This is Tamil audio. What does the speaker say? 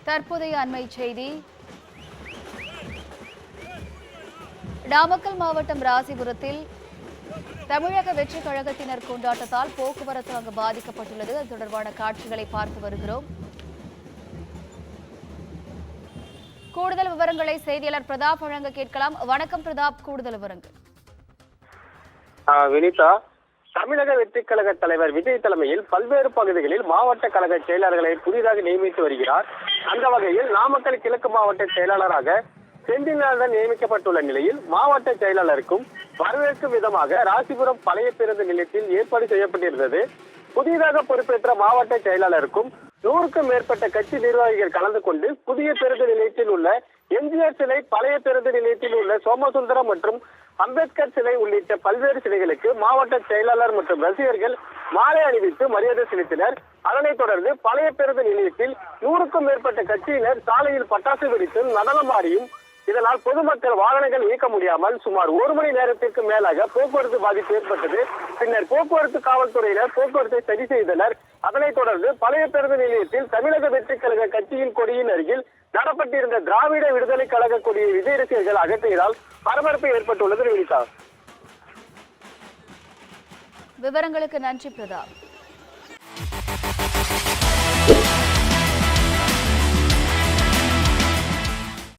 தற்போதைய அண்மை செய்தி. நாமக்கல் மாவட்டம் ராசிபுரத்தில் தமிழக வெற்றி கழகத்தினர் கொண்டாட்டத்தால் போக்குவரத்து அங்கு பாதிக்கப்பட்டுள்ளது. அது தொடர்பான காட்சிகளை பார்த்து வருகிறோம். கூடுதல் விவரங்களை செய்தியாளர் பிரதாப் வழங்க கேட்கலாம். வணக்கம் பிரதாப், கூடுதல் விவரங்கள். வினிதா, தமிழக வெற்றி கழக தலைவர் விஜய் தலைமையில் பல்வேறு பகுதிகளில் மாவட்ட கழக செயலாளர்களை புதிதாக நியமித்து வருகிறார். அந்த வகையில் நாமக்கல் கிழக்கு மாவட்ட செயலாளராக செந்தில்நாதன் நியமிக்கப்பட்டுள்ள நிலையில் மாவட்ட செயலாளருக்கும் வரவேற்கும் விதமாக ராசிபுரம் பழைய பேருந்து நிலையத்தில் ஏற்பாடு செய்யப்பட்டிருந்தது. புதிதாக பொறுப்பேற்ற மாவட்ட செயலாளருக்கும் 100க்கும் மேற்பட்ட கட்சி நிர்வாகிகள் கலந்து கொண்டு புதிய பேருந்து நிலையத்தில் உள்ள எம்ஜிஆர் சிலை, பழைய பேருந்து நிலையத்தில் உள்ள சோமசுந்தரம் மற்றும் அம்பேத்கர் சிலை உள்ளிட்ட பல்வேறு சிலைகளுக்கு மாவட்ட செயலாளர் மற்றும் ரசிகர்கள் மாலை அணிவித்து மரியாதை செலுத்தினர். அதனைத் தொடர்ந்து பழைய பேருந்து நிலையத்தில் 100க்கும் மேற்பட்ட கட்சியினர் சாலையில் பட்டாசு வெடித்தும் நடனமாடியும் இதனால் பொதுமக்கள் வாகனங்கள் இயக்க முடியாமல் சுமார் 1 மணி நேரத்திற்கு மேலாக போக்குவரத்து பாதிப்பு ஏற்பட்டது. பின்னர் போக்குவரத்து காவல்துறையினர் போக்குவரத்தை சரி செய்தனர். அதனைத் தொடர்ந்து பழைய பேருந்து நிலையத்தில் தமிழக வெற்றி கழக கட்சியின் கொடியின் அருகில் நடப்பட்டிருந்த திராவிட விடுதலை கழக கொடியை விஜய் ரசிகர்கள் அகற்றியதால் பரபரப்பு ஏற்பட்டுள்ளது. வினிதா, விவரங்களுக்கு நன்றி பிரதாப்.